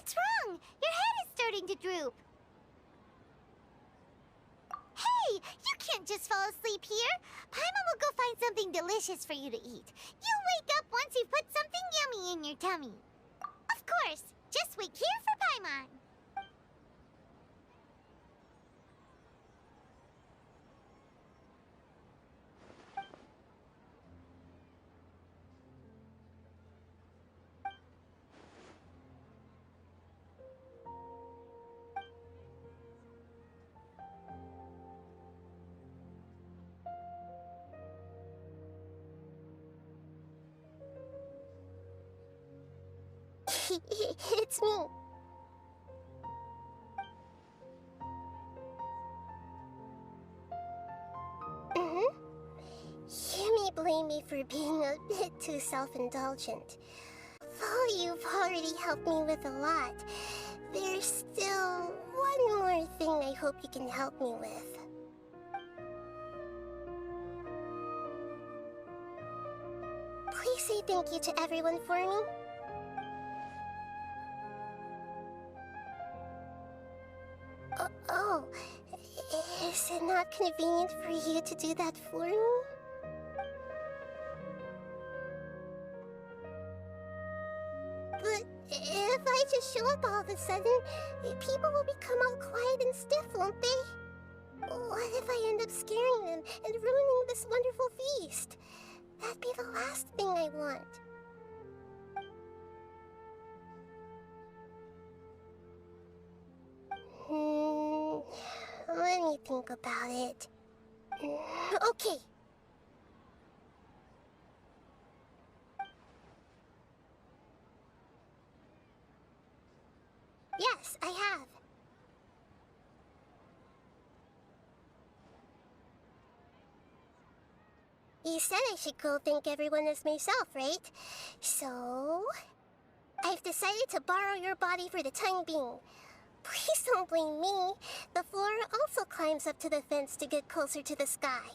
What's wrong? Your head is starting to droop. Hey, you can't just fall asleep here. Paimon will go find something delicious for you to eat. You'll wake up once you've put something yummy in your tummy. Of course, just wait here for Paimon. It's me. You may blame me for being a bit too self-indulgent. Though you've already helped me with a lot, there's still one more thing I hope you can help me with. Please say thank you to everyone for me. Oh, is it not convenient for you to do that for me? But if I just show up all of a sudden, people will become all quiet and stiff, won't they? What if I end up scaring them and ruining this wonderful feast? That'd be the last thing I want. Let me think about it. Okay. Yes, I have. You said I should go thank everyone as myself, right? So, I've decided to borrow your body for the time being. Please don't blame me. The flora also climbs up to the fence to get closer to the sky.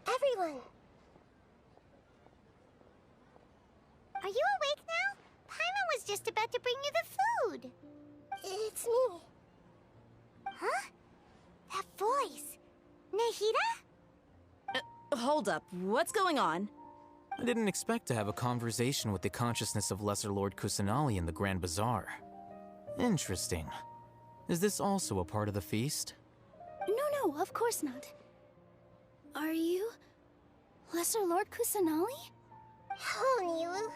Everyone! Are you awake now? Paimon was just about to bring you the food. It's me. Huh? That voice. Nahida? Hold up. What's going on? I didn't expect to have a conversation with the consciousness of Lesser Lord Kusanali in the Grand Bazaar. Interesting. Is this also a part of the feast? No, of course not. Are you Lesser Lord Kusanali? Hello, Nilu.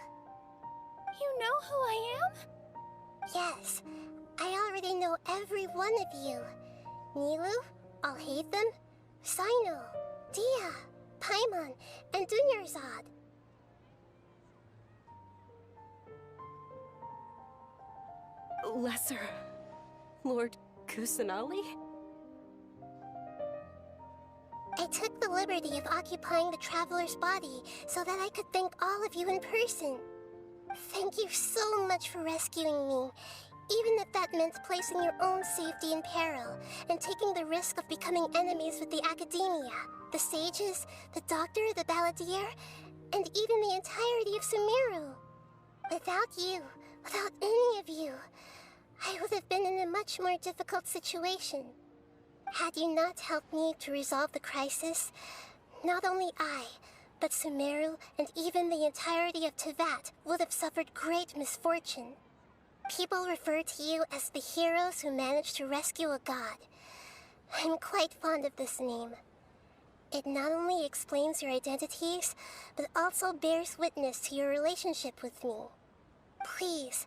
You know who I am? Yes, I already know every one of you. Nilu, Alhaitham, Sino, Dia, Paimon, and Dunyarzad. Lesser Lord Kusanali? I took the liberty of occupying the traveler's body so that I could thank all of you in person. Thank you so much for rescuing me, even if that meant placing your own safety in peril and taking the risk of becoming enemies with the academia, the sages, the doctor, the balladeer, and even the entirety of Sumeru. Without you, without any of you, I would have been in a much more difficult situation. Had you not helped me to resolve the crisis, not only I, but Sumeru and even the entirety of Teyvat would have suffered great misfortune. People refer to you as the heroes who managed to rescue a god. I'm quite fond of this name. It not only explains your identities, but also bears witness to your relationship with me. Please,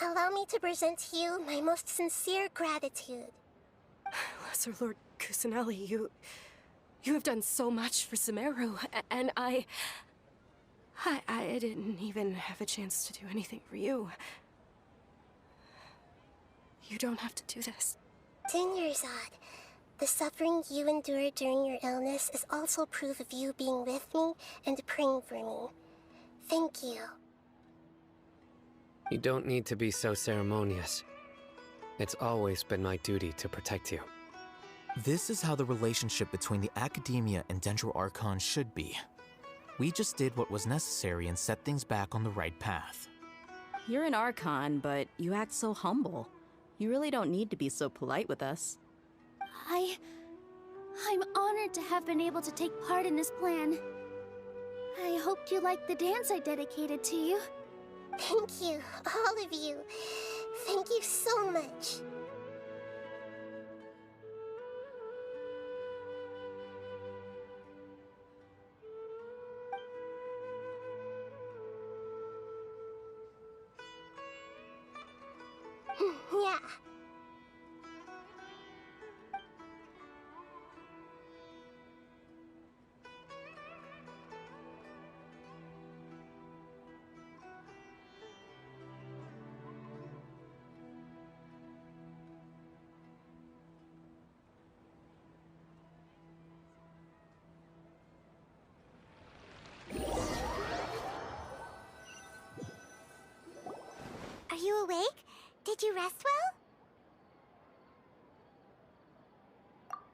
allow me to present to you my most sincere gratitude. Lesser Lord Kusanali, you have done so much for Sumeru, and I didn't even have a chance to do anything for you. You don't have to do this. Dunyarzad, the suffering you endured during your illness is also proof of you being with me and praying for me. Thank you. You don't need to be so ceremonious. It's always been my duty to protect you. This is how the relationship between the Academia and Dendro Archon should be. We just did what was necessary and set things back on the right path. You're an Archon, but you act so humble. You really don't need to be so polite with us. I'm honored to have been able to take part in this plan. I hoped you liked the dance I dedicated to you. Thank you, all of you. Thank you so much. Yeah. Are you awake? Did you rest well?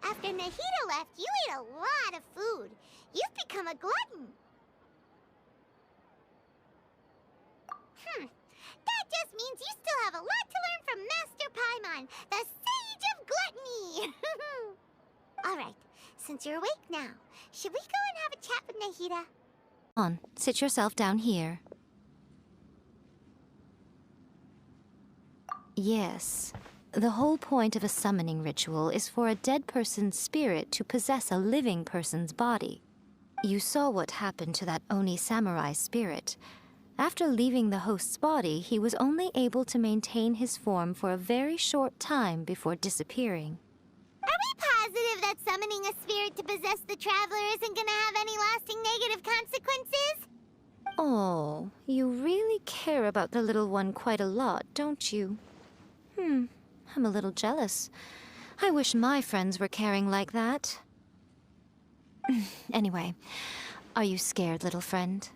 After Nahida left, you ate a lot of food. You've become a glutton. That just means you still have a lot to learn from Master Paimon, the Sage of Gluttony. All right, since you're awake now, should we go and have a chat with Nahida? On, sit yourself down here. Yes. The whole point of a summoning ritual is for a dead person's spirit to possess a living person's body. You saw what happened to that Oni samurai spirit. After leaving the host's body, he was only able to maintain his form for a very short time before disappearing. Are we positive that summoning a spirit to possess the Traveler isn't gonna have any lasting negative consequences? Oh, you really care about the little one quite a lot, don't you? I'm a little jealous. I wish my friends were caring like that. Anyway, are you scared, little friend?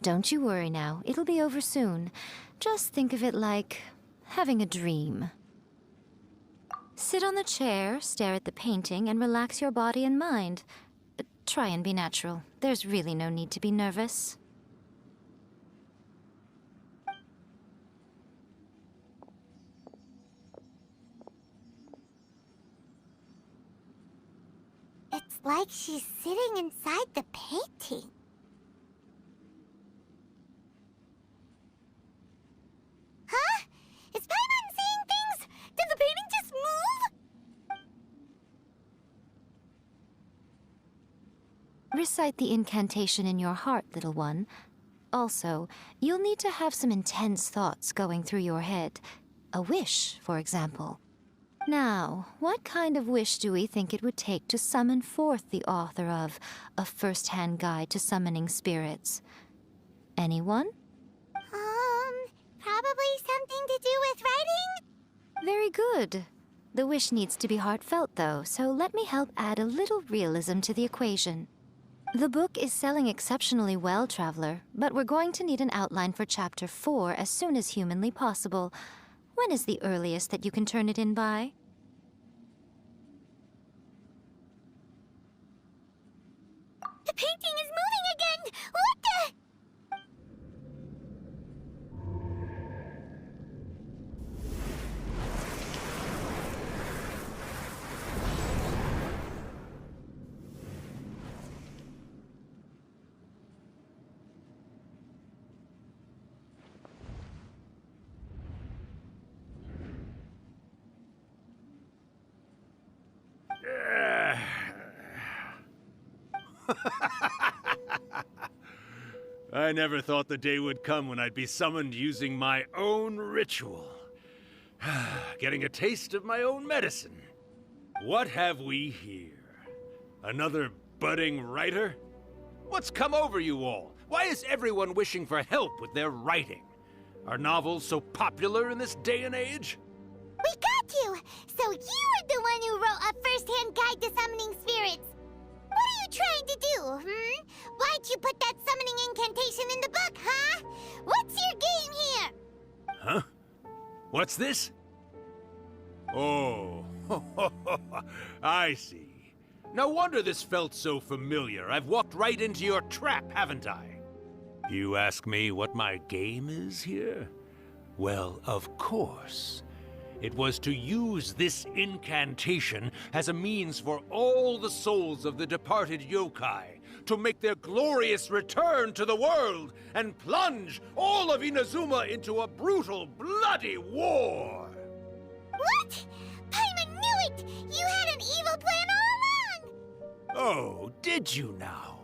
Don't you worry now, it'll be over soon. Just think of it like having a dream. Sit on the chair, stare at the painting, and relax your body and mind. Try and be natural. There's really no need to be nervous. It's like she's sitting inside the painting. Huh? Is Paimon seeing things? Did the painting just move? Recite the incantation in your heart, little one. Also, you'll need to have some intense thoughts going through your head. A wish, for example. Now, what kind of wish do we think it would take to summon forth the author of A First-Hand Guide to Summoning Spirits? Anyone? Probably something to do with writing? Very good. The wish needs to be heartfelt, though, so let me help add a little realism to the equation. The book is selling exceptionally well, Traveler, but we're going to need an outline for Chapter 4 as soon as humanly possible. When is the earliest that you can turn it in by? The painting is moving again! What the? I never thought the day would come when I'd be summoned using my own ritual. Getting a taste of my own medicine. What have we here? Another budding writer? What's come over you all? Why is everyone wishing for help with their writing? Are novels so popular in this day and age? We got you! So you are the one who wrote A First-Hand Guide to Summoning Spirits! What are you trying to do, Why'd you put that summoning incantation in the book, huh? What's your game here? Huh? What's this? Oh, I see. No wonder this felt so familiar. I've walked right into your trap, haven't I? You ask me what my game is here? Well, of course. It was to use this incantation as a means for all the souls of the departed yokai to make their glorious return to the world and plunge all of Inazuma into a brutal, bloody war! What? Paimon knew it! You had an evil plan all along! Oh, did you now?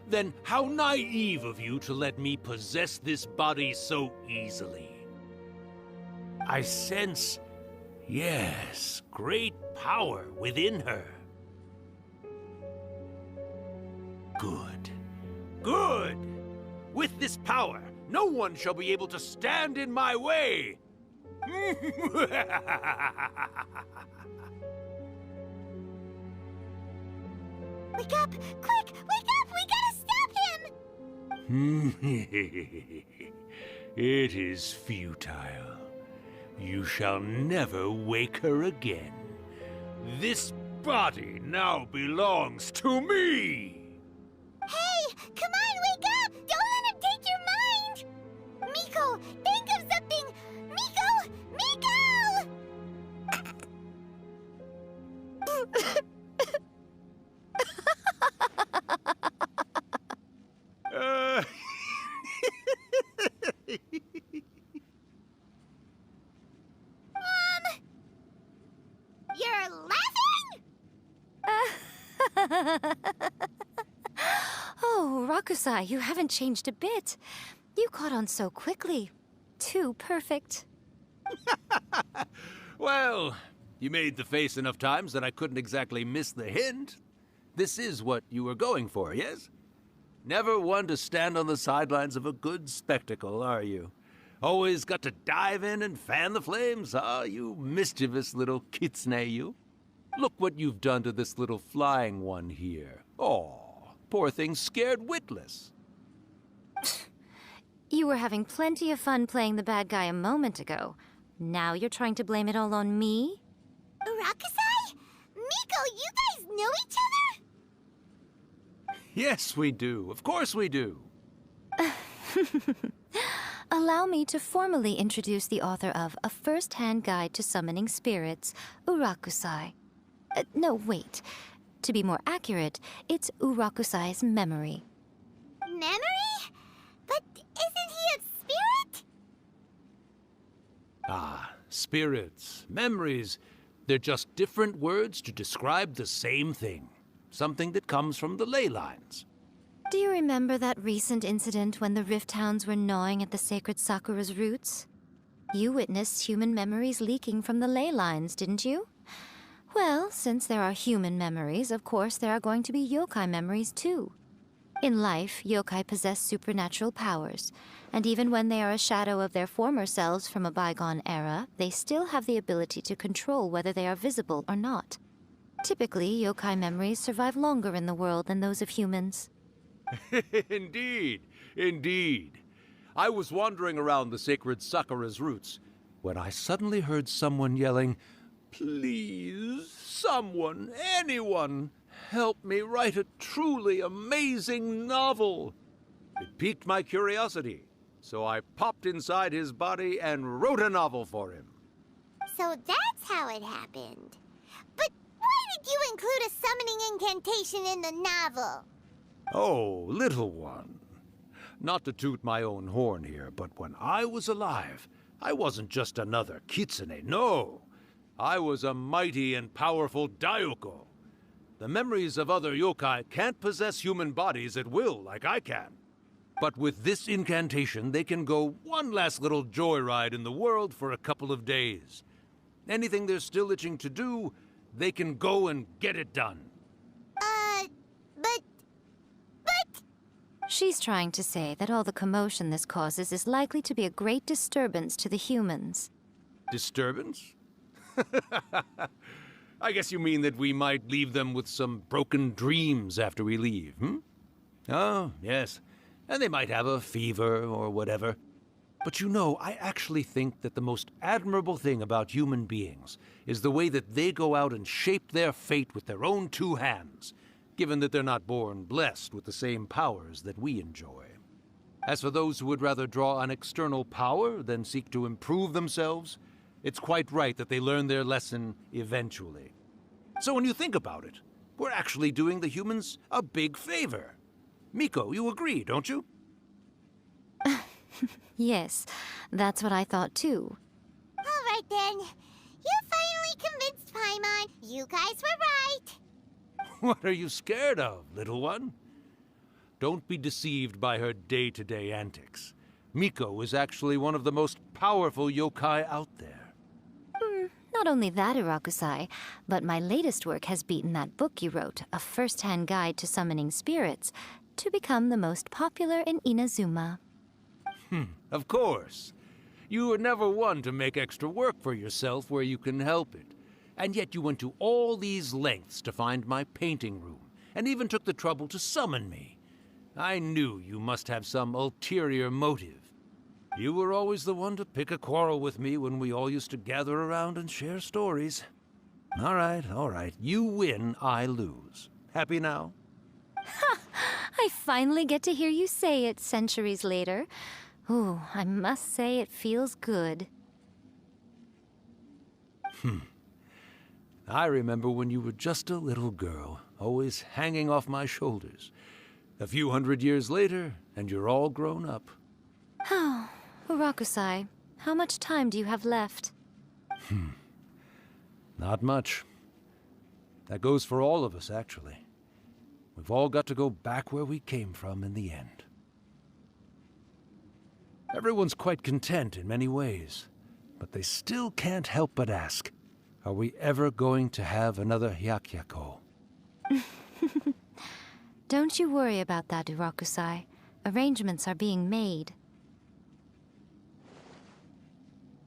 Then how naive of you to let me possess this body so easily. I sense, yes, great power within her. Good. Good! With this power, no one shall be able to stand in my way! Wake up! Quick! Wake up! We gotta stop him! It is futile. You shall never wake her again. This body now belongs to me! Hey! Come on, wake up! Don't let him take your mind! Miko, think of something! Miko! Miko! You're laughing? Oh, Rakusai, you haven't changed a bit. You caught on so quickly. Too perfect. Well, you made the face enough times that I couldn't exactly miss the hint. This is what you were going for, yes? Never one to stand on the sidelines of a good spectacle, are you? Always got to dive in and fan the flames, huh? You mischievous little kitsune, you. Look what you've done to this little flying one here. Oh, poor thing scared witless. You were having plenty of fun playing the bad guy a moment ago. Now you're trying to blame it all on me? Rakusai? Miko, you guys know each other? Yes, we do. Of course we do. Allow me to formally introduce the author of A First-Hand Guide to Summoning Spirits, Urakusai. No, wait. To be more accurate, it's Urakusai's memory. Memory? But isn't he a spirit? Ah, spirits, memories. They're just different words to describe the same thing. Something that comes from the ley lines. Do you remember that recent incident when the Rift Hounds were gnawing at the sacred Sakura's roots? You witnessed human memories leaking from the ley lines, didn't you? Well, since there are human memories, of course there are going to be yokai memories too. In life, yokai possess supernatural powers, and even when they are a shadow of their former selves from a bygone era, they still have the ability to control whether they are visible or not. Typically, yokai memories survive longer in the world than those of humans. Indeed, indeed. I was wandering around the sacred Sakura's roots when I suddenly heard someone yelling, "Please, someone, anyone, help me write a truly amazing novel." It piqued my curiosity, so I popped inside his body and wrote a novel for him. So that's how it happened. But why did you include a summoning incantation in the novel? Oh, little one. Not to toot my own horn here, but when I was alive, I wasn't just another kitsune, no. I was a mighty and powerful Daiyoko. The memories of other yokai can't possess human bodies at will like I can. But with this incantation, they can go one last little joyride in the world for a couple of days. Anything they're still itching to do, they can go and get it done. But... She's trying to say that all the commotion this causes is likely to be a great disturbance to the humans. Disturbance? I guess you mean that we might leave them with some broken dreams after we leave, hmm? Oh, yes. And they might have a fever or whatever. But you know, I actually think that the most admirable thing about human beings is the way that they go out and shape their fate with their own two hands, given that they're not born blessed with the same powers that we enjoy. As for those who would rather draw on external power than seek to improve themselves, it's quite right that they learn their lesson eventually. So when you think about it, we're actually doing the humans a big favor. Miko, you agree, don't you? Yes, that's what I thought too. All right then. You finally convinced Paimon. You guys were right. What are you scared of, little one? Don't be deceived by her day-to-day antics. Miko is actually one of the most powerful yokai out there. Not only that, Irakusai, but my latest work has beaten that book you wrote, A First-Hand Guide to Summoning Spirits, to become the most popular in Inazuma. Of course. You were never one to make extra work for yourself where you can help it. And yet you went to all these lengths to find my painting room, and even took the trouble to summon me. I knew you must have some ulterior motive. You were always the one to pick a quarrel with me when we all used to gather around and share stories. All right. You win, I lose. Happy now? I finally get to hear you say it centuries later. Ooh, I must say it feels good. I remember when you were just a little girl, always hanging off my shoulders. A few hundred years later, and you're all grown up. Oh, Urakusai, how much time do you have left? Not much. That goes for all of us, actually. We've all got to go back where we came from in the end. Everyone's quite content in many ways, but they still can't help but ask, are we ever going to have another Hyakyako? Don't you worry about that, Urakusai. Arrangements are being made.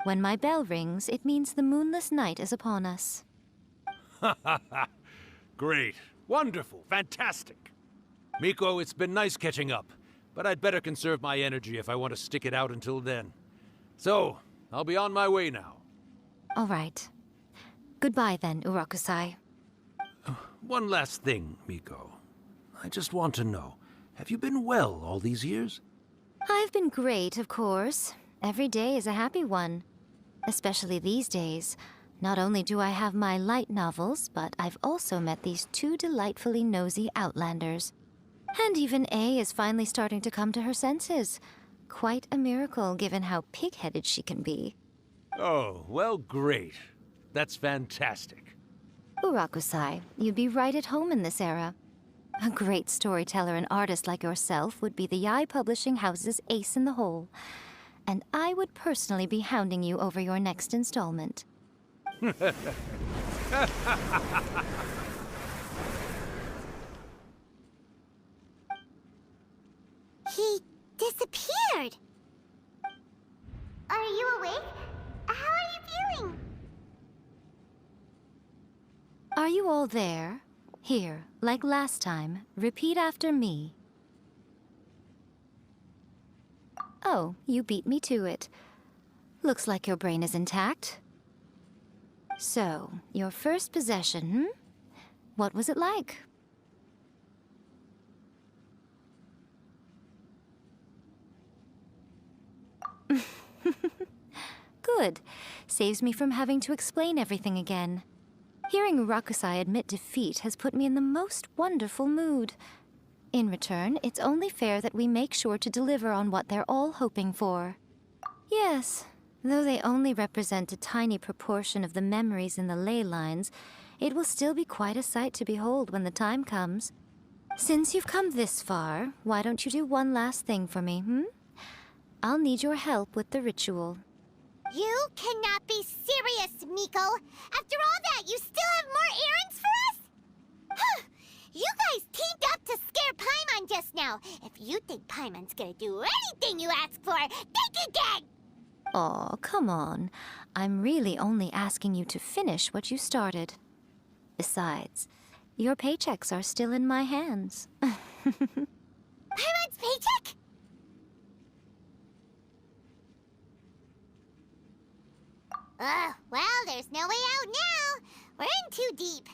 When my bell rings, it means the moonless night is upon us. Great. Wonderful. Fantastic. Miko, it's been nice catching up, but I'd better conserve my energy if I want to stick it out until then. So, I'll be on my way now. All right. Goodbye then, Urakusai. One last thing, Miko. I just want to know, have you been well all these years? I've been great, of course. Every day is a happy one. Especially these days. Not only do I have my light novels, but I've also met these two delightfully nosy outlanders. And even A is finally starting to come to her senses. Quite a miracle, given how pig-headed she can be. Oh, well, great. That's fantastic. Urakusai, you'd be right at home in this era. A great storyteller and artist like yourself would be the Yae Publishing House's ace in the hole. And I would personally be hounding you over your next installment. He disappeared. Are you awake? How are you feeling? Are you all there? Here, like last time, repeat after me. Oh, you beat me to it. Looks like your brain is intact. So, your first possession, What was it like? Good. Saves me from having to explain everything again. Hearing Rakusai admit defeat has put me in the most wonderful mood. In return, it's only fair that we make sure to deliver on what they're all hoping for. Yes, though they only represent a tiny proportion of the memories in the ley lines, it will still be quite a sight to behold when the time comes. Since you've come this far, why don't you do one last thing for me, I'll need your help with the ritual. You cannot be serious, Miko! After all that, you still have more errands for us? You guys teamed up to scare Paimon just now. If you think Paimon's gonna do anything you ask for, think again! Aw, come on. I'm really only asking you to finish what you started. Besides, your paychecks are still in my hands. Paimon's paycheck? Well, there's no way out now. We're in too deep.